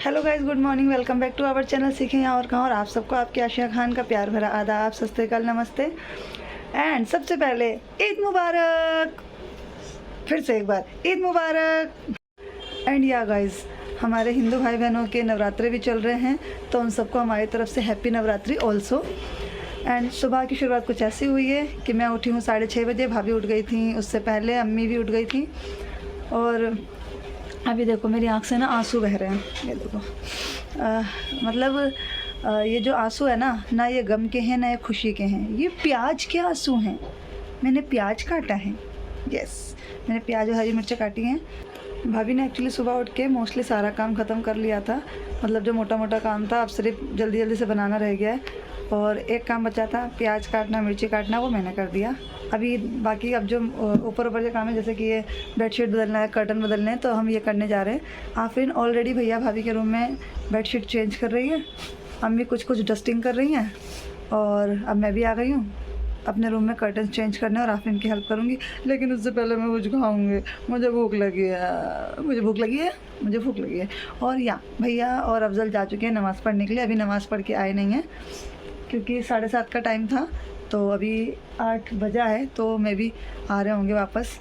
Hello guys, good morning, welcome back to our channel सीखें यहाँ और कहाँ। और आप सबको आपकी आशिया खान का प्यार भरा आदाब, सत श्री अकाल, नमस्ते एंड सबसे पहले ईद मुबारक। फिर से एक बार ईद मुबारक। एंड या गाइस, हमारे हिंदू भाई बहनों के नवरात्रे भी चल रहे हैं, तो उन सबको हमारी तरफ से हैप्पी नवरात्रि ऑल्सो। एंड सुबह की शुरुआत कुछ ऐसी हुई है कि मैं उठी हूँ 6:30 बजे, भाभी उठ गई थी, उससे पहले अम्मी भी उठ गई थी। और अभी देखो मेरी आँख से ना आंसू बह रहे हैं, ये देखो। ये जो आंसू है ना ये गम के हैं ना ये खुशी के हैं, ये प्याज के आंसू हैं। मैंने प्याज काटा है, यस, मैंने प्याज और हरी मिर्चें काटी हैं। भाभी ने एक्चुअली सुबह उठ के मोस्टली सारा काम ख़त्म कर लिया था, मतलब जो मोटा मोटा काम था अब सिर्फ जल्दी जल्दी से बनाना रह गया है। और एक काम बचा था प्याज काटना, मिर्ची काटना, वो मैंने कर दिया। अभी बाकी अब जो ऊपर के काम है, जैसे कि ये बेडशीट बदलना है, कर्टन बदलने हैं, तो हम ये करने जा रहे हैं। आफरीन ऑलरेडी भैया भाभी के रूम में बेडशीट चेंज कर रही है, अम्मी कुछ डस्टिंग कर रही हैं, और अब मैं भी आ गई हूँ अपने रूम में कर्टन चेंज करने, और आफरीन की हेल्प करूँगी। लेकिन उससे पहले मैं कुछ खाऊँगी, मुझे भूख लगी है। और यहाँ भैया और अफजल जा चुके हैं नमाज़ पढ़ने के लिए, अभी नमाज़ पढ़ के आए नहीं हैं क्योंकि 7:30 का टाइम था, तो अभी 8 बजा है, तो मैं भी आ रहे होंगे वापस।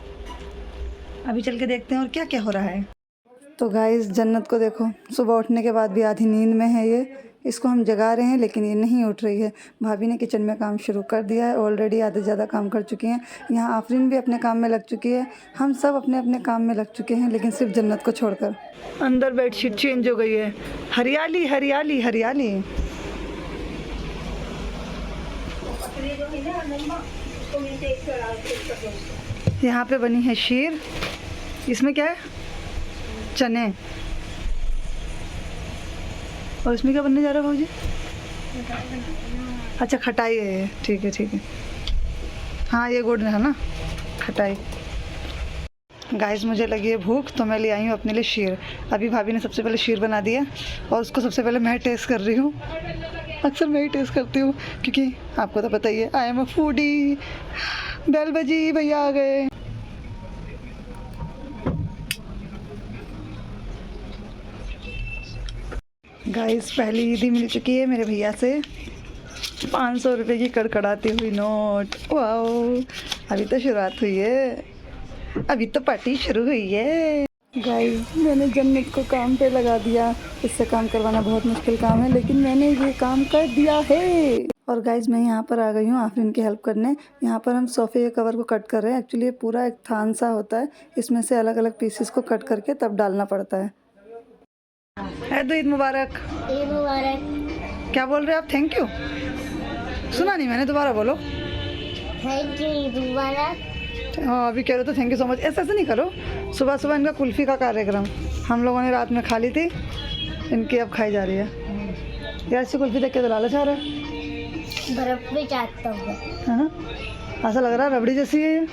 अभी चल के देखते हैं और क्या क्या हो रहा है। तो गाइस, जन्नत को देखो, सुबह उठने के बाद भी आधी नींद में है ये। इसको हम जगा रहे हैं लेकिन ये नहीं उठ रही है। भाभी ने किचन में काम शुरू कर दिया है, ऑलरेडी आधे ज़्यादा काम कर चुकी हैं। यहाँ आफरीन भी अपने काम में लग चुकी है, हम सब अपने अपने काम में लग चुके हैं, लेकिन सिर्फ जन्नत को छोड़कर। अंदर बेडशीट चेंज हो गई है, हरियाली हरियाली हरियाली। यहाँ पे बनी है शीर, इसमें क्या है, चने। और इसमें क्या बनने जा रहा है भाजी? अच्छा, खटाई है, ठीक है। हाँ, ये गुड़ है ना, खटाई। गाइस, मुझे लगी है भूख, तो मैं ले आई हूँ अपने लिए शीर। अभी भाभी ने सबसे पहले शीर बना दिया और उसको सबसे पहले मैं टेस्ट कर रही हूँ। अक्सर मैं ही टेस्ट करती हूँ क्योंकि आपको तो पता ही है, I am a foodie. Bell बजी, भैया आ गए। गाइस, पहली ईद ही मिल चुकी है मेरे भैया से, 500 रुपये की कड़कड़ाती हुई नोट। वाओ, अभी तो शुरुआत हुई है, अभी तो पार्टी शुरू हुई है। गाइस, मैंने जन्नत को काम पे लगा दिया। इससे काम करवाना बहुत मुश्किल काम है, लेकिन मैंने ये काम कर दिया है। और गाइस, मैं यहाँ पर आ गई हूँ आफरीन की हेल्प करने। यहाँ पर हम सोफ़े के कवर को कट कर रहे हैं। एक्चुअली ये पूरा एक थान सा होता है, इसमें से अलग अलग पीसेस को कट करके तब डालना पड़ता है। तो ईद मुबारक। ईद मुबारक। क्या बोल रहे हैं आप? थैंक यू सुना नहीं मैंने, दोबारा बोलो। थैंक यू, ईद मुबारक। हाँ, अभी कह रहे तो थैंक यू सो मच। ऐसे नहीं करो। सुबह सुबह इनका कुल्फ़ी का कार्यक्रम हम लोगों ने रात में खा ली थी, इनकी अब खाई जा रही है। यार, ऐसी कुल्फ़ी देख के तो लालच आ रहा है। बर्फ में चाटता हुआ है ना, ऐसा लग रहा है रबड़ी जैसी है।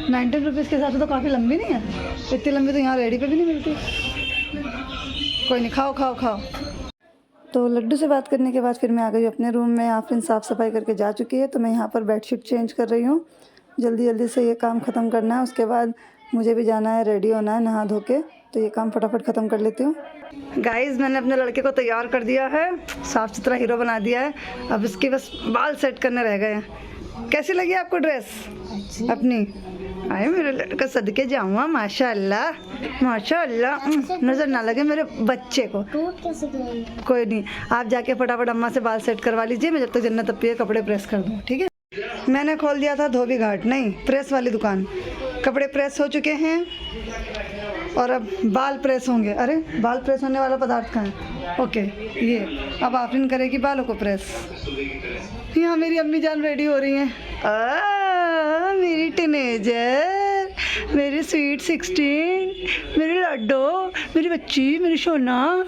19 रुपीज़ के हिसाब से तो काफ़ी लंबी नहीं है, इतनी लंबी तो यहाँ रेडी पे भी नहीं मिलती। कोई नहीं, खाओ। तो लड्डू से बात करने के बाद फिर मैं आ गई अपने रूम में। आफरीन साफ़ सफाई करके जा चुकी है, तो मैं यहाँ पर बेडशीट चेंज कर रही हूँ। जल्दी से ये काम ख़त्म करना है, उसके बाद मुझे भी जाना है, रेडी होना है नहा धो के, तो ये काम फटाफट ख़त्म कर लेती हूँ। गाइस, मैंने अपने लड़के को तैयार कर दिया है, साफ़ सुथरा हीरो बना दिया है। अब इसके बस बाल सेट करने रह गए हैं। कैसी लगी आपको ड्रेस अपनी? आए मेरे लड़का, सदके जाऊँगा, माशाल्लाह। नज़र ना लगे मेरे बच्चे को। कोई नहीं, आप जाके फटाफट अम्मा से बाल सेट करवा लीजिए, मैं जब तक जन्नत अपी के कपड़े प्रेस कर दूँ, ठीक है? मैंने खोल दिया था धोबी घाट, नहीं, प्रेस वाली दुकान। कपड़े प्रेस हो चुके हैं और अब बाल प्रेस होंगे। अरे, बाल प्रेस होने वाला पदार्थ कहाँ है? ओके, ये अब आफरीन करेगी बालों को प्रेस। यहाँ मेरी अम्मी जान रेडी हो रही हैं। मेरी टीनेजर, मेरी स्वीट 16, मेरी लड्डू, मेरी बच्ची, मेरी सोना।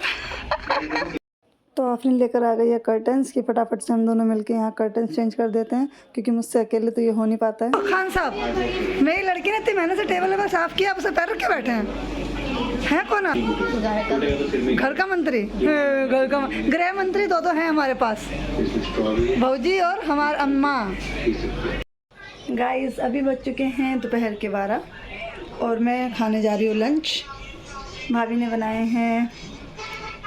तो आफरीन लेकर आ गई है कर्टन्स की, फटाफट से हम दोनों मिलके यहाँ कर्टन्स चेंज कर देते हैं, क्योंकि मुझसे अकेले तो ये हो नहीं पाता है। खान साहब, मेरी लड़की ने इतनी मेहनत से टेबल पर साफ किया, आप उसे पैर रख के बैठे हैं कौन आप? घर का मंत्री, गृह मंत्री दो हैं हमारे पास, भौजी और हमारे अम्मा। गाइस, अभी बज चुके हैं दोपहर के 12 और मैं खाने जा रही हूँ लंच। भाभी ने बनाए हैं,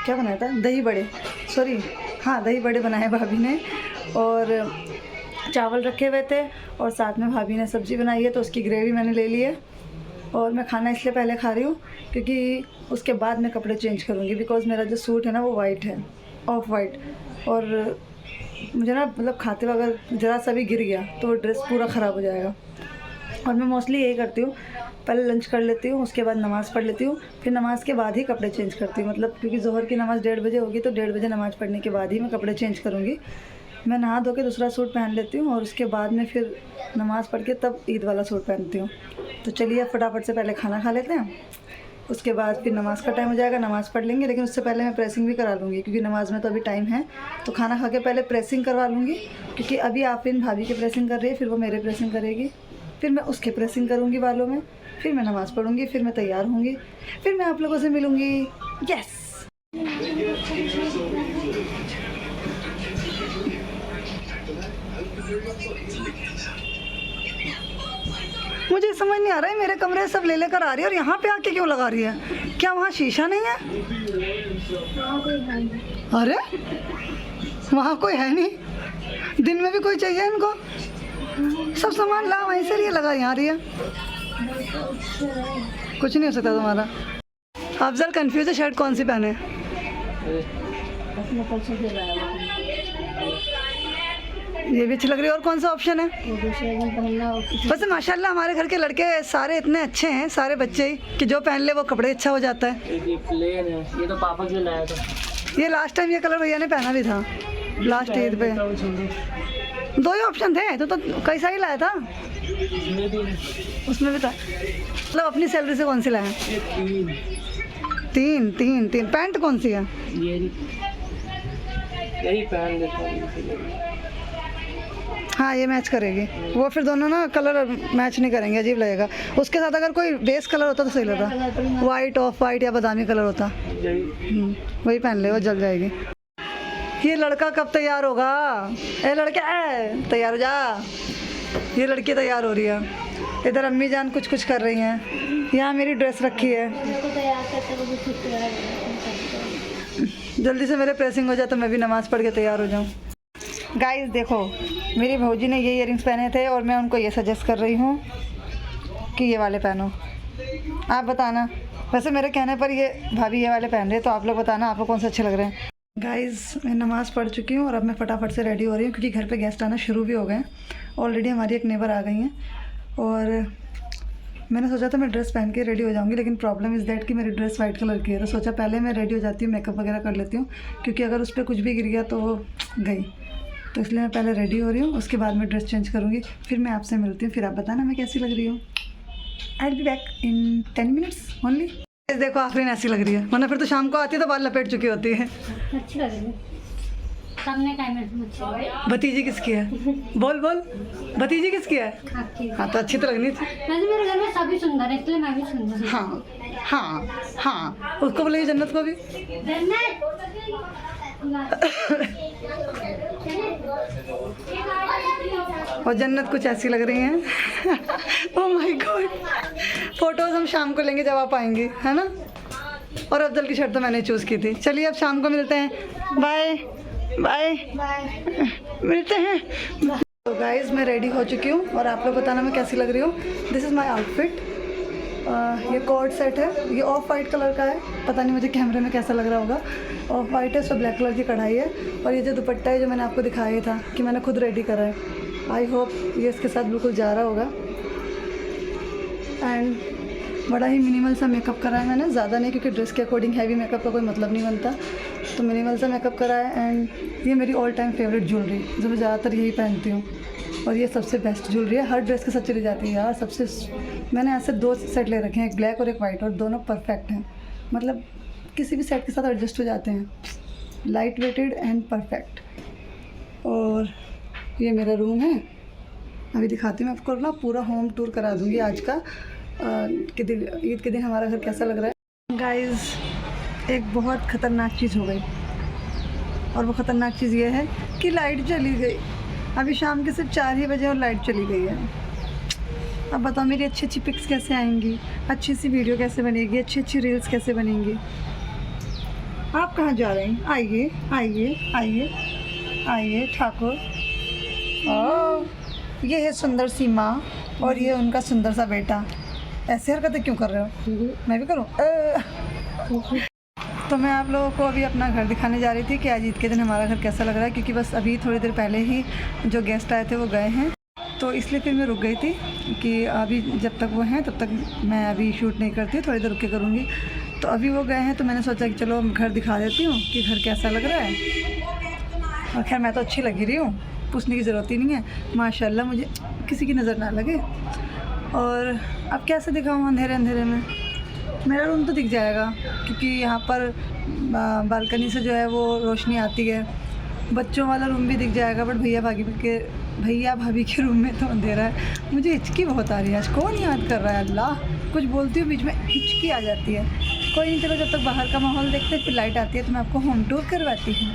क्या बनाया था, दही बड़े, सॉरी हाँ दही बड़े बनाए भाभी ने, और चावल रखे हुए थे, और साथ में भाभी ने सब्ज़ी बनाई है तो उसकी ग्रेवी मैंने ले ली है। और मैं खाना इसलिए पहले खा रही हूँ क्योंकि उसके बाद मैं कपड़े चेंज करूँगी, बिकॉज़ मेरा जो सूट है ना वो वाइट है, ऑफ वाइट, और मुझे ना मतलब खाते हुए अगर ज़रा सा भी गिर गया तो वो ड्रेस पूरा ख़राब हो जाएगा। और मैं मोस्टली यही करती हूँ, पहले लंच कर लेती हूँ, उसके बाद नमाज़ पढ़ लेती हूँ, फिर नमाज़ के बाद ही कपड़े चेंज करती हूँ। मतलब क्योंकि ज़ोहर की नमाज़ 1:30 बजे होगी तो 1:30 बजे नमाज़ पढ़ने के बाद ही मैं कपड़े चेंज करूँगी। मैं नहा धो के दूसरा सूट पहन लेती हूँ और उसके बाद में फिर नमाज़ पढ़ के तब ईद वाला सूट पहनती हूँ। तो चलिए अब फटाफट से पहले खाना खा लेते हैं, उसके बाद फिर नमाज़ का टाइम हो जाएगा, नमाज़ पढ़ लेंगे, लेकिन उससे पहले मैं प्रेसिंग भी करा लूँगी क्योंकि नमाज़ में तो अभी टाइम है। तो खाना खा के पहले प्रेसिंग करवा लूँगी, क्योंकि अभी आफरीन भाभी की प्रेसिंग कर रही है, फिर वो मेरे प्रेसिंग करेगी, फिर मैं उसके प्रेसिंग करूँगी बालों में, फिर मैं नमाज़ पढ़ूँगी, फिर मैं तैयार होंगी, फिर मैं आप लोगों से मिलूँगी। यस, मुझे समझ नहीं आ रहा है, मेरे कमरे सब ले लेकर आ रही है और यहाँ पे आके क्यों लगा रही है? क्या वहाँ शीशा नहीं है? अरे वहाँ कोई है नहीं, दिन में भी कोई चाहिए इनको, सब सामान ला वहीं से, ये लगा यहाँ रही है। कुछ नहीं हो सकता तुम्हारा। अफजल कंफ्यूज है, शर्ट कौन सी पहने? ये भी अच्छी लग रही है। और कौन सा ऑप्शन है? वैसे माशाल्लाह हमारे घर के लड़के सारे इतने अच्छे हैं, सारे बच्चे ही, कि जो पहन ले वो कपड़े अच्छा हो जाता है। ये प्लेन है, ये तो पापा के लिए लाया था। ये लास्ट टाइम ये कलर भैया ने पहना भी था लास्ट ईद पे। दो ही ऑप्शन थे तो कई सारी लाया था, उसमें भी था। मतलब अपनी सैलरी से कौन सी लाया? तीन। पैंट कौन सी है? यही पहन लेता हूँ। हाँ ये मैच करेगी, वो फिर दोनों ना कलर मैच नहीं करेंगे, अजीब लगेगा। उसके साथ अगर कोई बेस कलर होता तो सही लगता, वाइट, ऑफ वाइट या बादामी कलर होता, वही पहन ले, वो जल जाएगी। ये लड़का कब तैयार होगा? ए लड़का तैयार हो जा। ये लड़की तैयार हो रही है, इधर अम्मी जान कुछ कर रही हैं, यहाँ मेरी ड्रेस रखी है। जल्दी से मेरे प्रेसिंग हो जाए तो मैं भी नमाज़ पढ़ के तैयार हो जाऊँ। गाइस देखो, मेरी भौजी ने ये इयररिंग्स पहने थे और मैं उनको ये सजेस्ट कर रही हूँ कि ये वाले पहनो। आप बताना, वैसे मेरे कहने पर ये भाभी ये वाले पहन रहे हैं, तो आप लोग बताना आपको कौन से अच्छे लग रहे हैं। गाइस मैं नमाज़ पढ़ चुकी हूँ और अब मैं फटाफट से रेडी हो रही हूँ क्योंकि घर पे गेस्ट आना शुरू भी हो गए हैं। ऑलरेडी हमारी एक नेबर आ गई हैं और मैंने सोचा था मैं ड्रेस पहन के रेडी हो जाऊँगी, लेकिन प्रॉब्लम इज़ दैट कि मेरी ड्रेस वाइट कलर की है। तो सोचा पहले मैं रेडी हो जाती हूँ, मेकअप वगैरह कर लेती हूँ, क्योंकि अगर उस पर कुछ भी गिर गया तो वो गई। तो इसलिए मैं पहले रेडी हो रही हूँ, उसके बाद मैं ड्रेस चेंज करूँगी, फिर मैं आपसे मिलती हूँ, फिर आप बताना मैं कैसी लग रही हूँ। I will be back in 10 minutes only. देखो आफरीन ऐसी लग रही है, वरना फिर तो शाम को आती है तो बाल लपेट चुकी होती है। अच्छी लग रही है, सबने कहा भतीजी किसकी है? बोल भतीजी किसकी है? हाँ तो अच्छी तो लगनी थी। वैसे मेरे घर में सभी सुंदर है, इसलिए मैं भी सुंदर हूँ। हाँ उसको बोलेगी जन्नत को भी। और जन्नत कुछ ऐसी लग रही हैं। ओह माय गॉड, फोटोज हम शाम को लेंगे जब आप आएंगी, है ना? और अफजल की शर्ट तो मैंने चूज़ की थी। चलिए अब शाम को मिलते हैं, बाय बाय मिलते हैं। तो गाइस मैं रेडी हो चुकी हूँ और आप लोग बताना मैं कैसी लग रही हूँ। This is my outfit. ये कोट सेट है, ये ऑफ वाइट कलर का है, पता नहीं मुझे कैमरे में कैसा लग रहा होगा। ऑफ वाइट है, उसमें ब्लैक कलर की कढ़ाई है, और ये जो दुपट्टा है जो मैंने आपको दिखाया था कि मैंने खुद रेडी करा है, आई होप ये इसके साथ बिल्कुल जा रहा होगा। एंड बड़ा ही मिनिमल सा मेकअप करा है मैंने, ज़्यादा नहीं, क्योंकि ड्रेस के अकॉर्डिंग हैवी मेकअप का कोई मतलब नहीं बनता, तो मिनिमल सा मेकअप करा है। एंड ये मेरी ऑल टाइम फेवरेट ज्वेलरी, जो मैं ज़्यादातर यही पहनती हूँ, और ये सबसे बेस्ट ज्वेलरी है, हर ड्रेस के साथ चली जाती है यार। सबसे मैंने ऐसे 2 सेट ले रखे हैं, एक ब्लैक और एक वाइट, और दोनों परफेक्ट हैं, मतलब किसी भी सेट के साथ एडजस्ट हो जाते हैं, लाइट वेटेड एंड परफेक्ट। और ये मेरा रूम है, अभी दिखाती हूँ मैं आपको ना, पूरा होम टूर करा दूँगी आज का कि ईद के दिन हमारा घर कैसा लग रहा है। गाइस एक बहुत ख़तरनाक चीज़ हो गई, और वो ख़तरनाक चीज़ ये है कि लाइट चली गई। अभी शाम के सिर्फ 4 ही बजे और लाइट चली गई है। अब बताओ मेरी अच्छी अच्छी पिक्स कैसे आएंगी, अच्छी सी वीडियो कैसे बनेगी, अच्छी अच्छी रील्स कैसे बनेंगी। आप कहाँ जा रहे हैं? आइए आइए आइए आइए ठाकुर। ओह ये है सुंदर सी माँ और ये उनका सुंदर सा बेटा। ऐसे हरकतें क्यों कर रहे हो? मैं भी करूँ? तो मैं आप लोगों को अभी अपना घर दिखाने जा रही थी कि आज ईद के दिन हमारा घर कैसा लग रहा है, क्योंकि बस अभी थोड़ी देर पहले ही जो गेस्ट आए थे वो गए हैं, तो इसलिए फिर मैं रुक गई थी कि अभी जब तक वो हैं तब तक मैं अभी शूट नहीं करती, थोड़ी देर रुक के करूँगी। तो अभी वो गए हैं तो मैंने सोचा कि चलो घर दिखा देती हूँ कि घर कैसा लग रहा है। और खैर मैं तो अच्छी लगी रही हूँ, पूछने की ज़रूरत ही नहीं है, माशाल्लाह मुझे किसी की नज़र ना लगे। और अब कैसे दिखाऊँ अंधेरे अंधेरे में? मेरा रूम तो दिख जाएगा क्योंकि यहाँ पर बालकनी से जो है वो रोशनी आती है। बच्चों वाला रूम भी दिख जाएगा, बट भैया भाभी के रूम में तो अंधेरा है। मुझे हिचकी बहुत आ रही है आज, कौन याद कर रहा है अल्लाह। कुछ बोलती हूँ बीच में हिचकी आ जाती है। कोई नहीं, चलो जब तक बाहर का माहौल देखते फिर लाइट आती है तो मैं आपको होम टूर करवाती हूँ।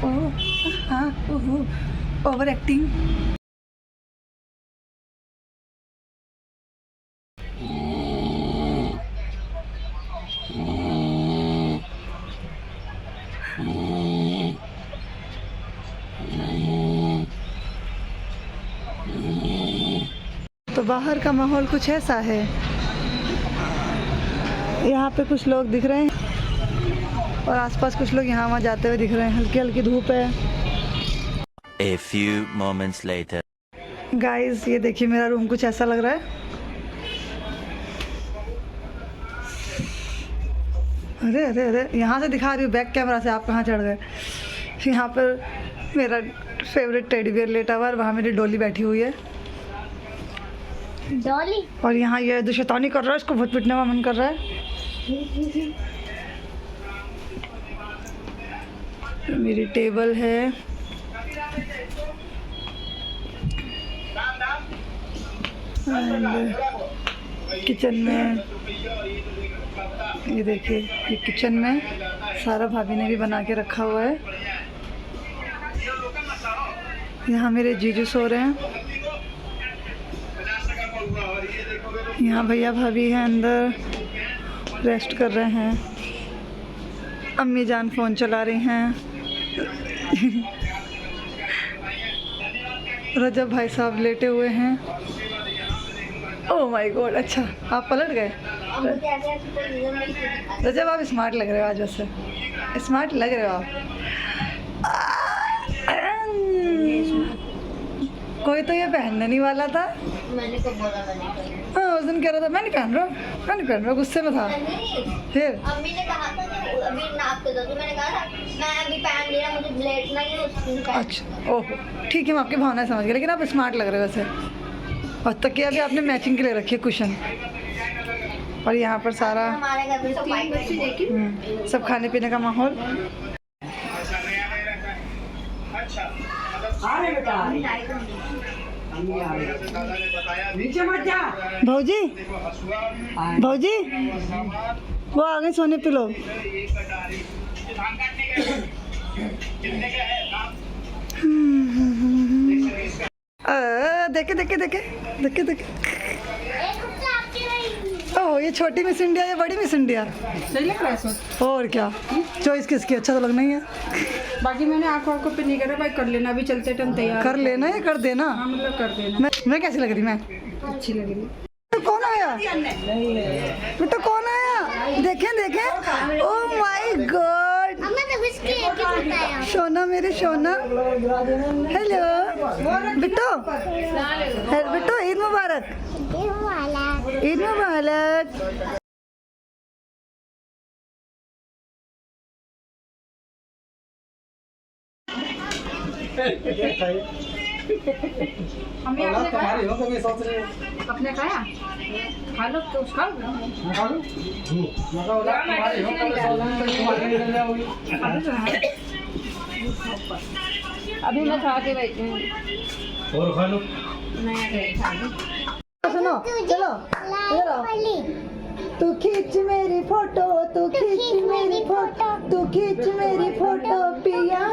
ओह हाँ ओह ओवर एक्टिंग। तो बाहर का माहौल कुछ ऐसा है, यहाँ पे कुछ लोग दिख रहे हैं और आसपास कुछ लोग यहाँ वहाँ जाते हुए दिख रहे हैं। हल्की हल्की धूप है। A few moments later. Guys ये देखिए मेरा रूम कुछ ऐसा लग रहा है। अरे अरे अरे यहाँ से दिखा रही हूँ बैक कैमरा से, आप कहाँ चढ़ गए। यहाँ पर मेरा फेवरेट टेडी बियर लेटा हुआ है, वहाँ मेरी डॉली बैठी हुई है। डॉली? और यहाँ ये जो शैतानी कर रहा है इसको भूत पिटने का मन कर रहा है। मेरी टेबल है, किचन में ये देखिए, ये किचन में सारा भाभी ने भी बना के रखा हुआ है। यहाँ मेरे जीजू सो रहे हैं, यहाँ भैया भाभी हैं अंदर रेस्ट कर रहे हैं, अम्मी जान फ़ोन चला रही हैं, रजब भाई साहब लेटे हुए हैं। ओह माय गॉड, अच्छा आप पलट गए। रजब आप स्मार्ट लग रहे हो आज, वैसे स्मार्ट लग रहे हो आप। कोई तो ये पहनने नहीं वाला था। मैंने कब बोला? मैंने हाँ उस दिन कह रहा था मैं नहीं पहन रहा, गुस्से में था। फिर अम्मी ने कहा था कि अभी नाप के दो, तो मैंने कहा था मैं अभी पहन लिया, मुझे लेटना ही है उस दिन पहन। अच्छा ओह ठीक है, मैं आपकी भावनाएं समझ गई, लेकिन आप स्मार्ट लग रहे हो वैसे। और तकिया भी आपने मैचिंग के लिए रखी है, कुशन। और यहाँ पर सारा हमारे घर पे सब वाइट देखी, सब खाने पीने का माहौल। भौजी भौजी वो आ गए सोने पे लोग। देखे देखे देखे देखे देखे। ओह ये छोटी मिस इंडिया या बड़ी मिस इंडिया? सही लग रहा है सो। और क्या चॉइस किसकी, अच्छा तो लगना ही है। बाकी मैंने आंखों पे नहीं करा भाई, कर लेना अभी चलते टाइम तैयार। कर लेना या कर देना? हाँ मतलब कर देना। मैं कैसी लग रही? मैं अच्छी लग रही। तो कौन आया बेटा, कौन आया? देखें देखें, ओह माय गॉड, सोना मेरे सोना। हेलो बिट्टो, बिट्टो ईद मुबारक। ईद मुबारक। हमने अपने खाया, खा लो तो उसका अभी मैं खा के बैठी हूँ और खा लो। सुनो चलो इधर आओ। तू खींच मेरी फोटो, तू खींच मेरी फोटो, तू खींच मेरी फोटो पिया,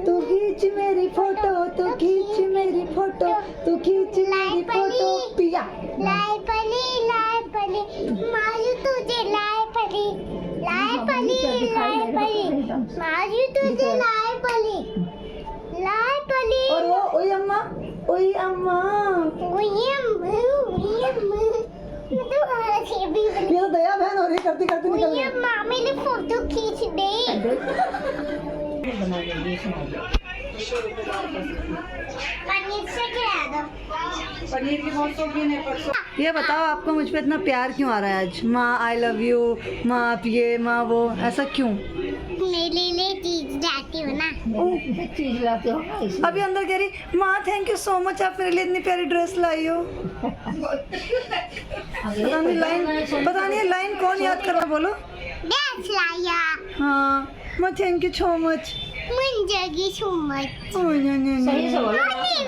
तू खींच मेरी फोटो, तू खींच मेरी फोटो, तू खींच मेरी फोटो या लाए पली मारू तुझे लाए पली मारू तुझे लाए पली और वो ओई अम्मा ओए अम्मा तुम्हारा भी ये तो दया बहन हो रही, करती करती निकल गई। अम्मा मैंने फोटो खींच दे पनीर से खिला दो पनीर की बहुत शौकीन है परसों। ये बताओ आपको मुझ पे इतना प्यार क्यों आ रहा है आज? माँ आई लव यू, माँ आप ये, माँ वो, ऐसा क्यों? मेरे लिए चीज लाती हो ना चीज लाती हो अभी अंदर कह रही माँ थैंक यू सो मच, आप मेरे लिए इतनी प्यारी ड्रेस लाई हो। पता नहीं लाइन कौन याद कर रहा, बोलो। ड्रेस लाया हाँ माँ थैंक यू सो मच। मुंजगी सुमत सही से बोलो।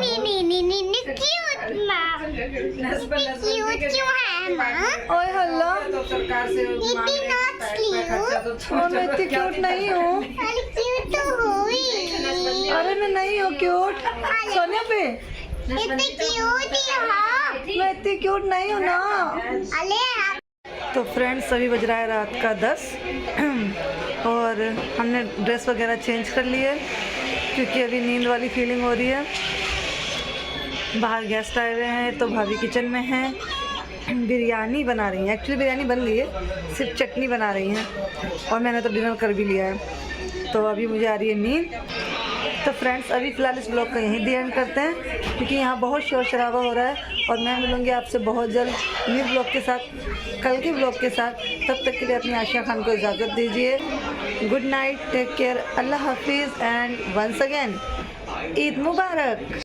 नी क्यूट माँ क्यूट क्यों है माँ ओए हल्ला, तो सरकार से इतनी नॉट क्यूट और मैं इतनी क्यूट नहीं हूँ। अरे क्यूट तो हुई अरे मैं नहीं हूँ क्यूट, सोनिया पे इतनी क्यूट ही हाँ मैं इतनी क्यूट नहीं हूँ ना। अरे तो फ्रेंड्स अभी बज रहा है रात का 10 और हमने ड्रेस वगैरह चेंज कर ली है क्योंकि अभी नींद वाली फीलिंग हो रही है। बाहर गेस्ट आए हुए हैं तो भाभी किचन में हैं, बिरयानी बना रही हैं। एक्चुअली बिरयानी बन गई है, सिर्फ चटनी बना रही हैं और मैंने तो डिनर कर भी लिया है। तो अभी मुझे आ रही है नींद। तो फ्रेंड्स अभी फ़िलहाल इस ब्लॉग का यहीं दी एंड करते हैं क्योंकि यहाँ बहुत शोर शराबा हो रहा है और मैं मिलूँगी आपसे बहुत जल्द न्यू ब्लॉग के साथ, कल के ब्लॉग के साथ। तब तक के लिए अपनी आशिया खान को इजाज़त दीजिए। गुड नाइट, टेक केयर, अल्लाह हाफिज़ and once again Eid Mubarak.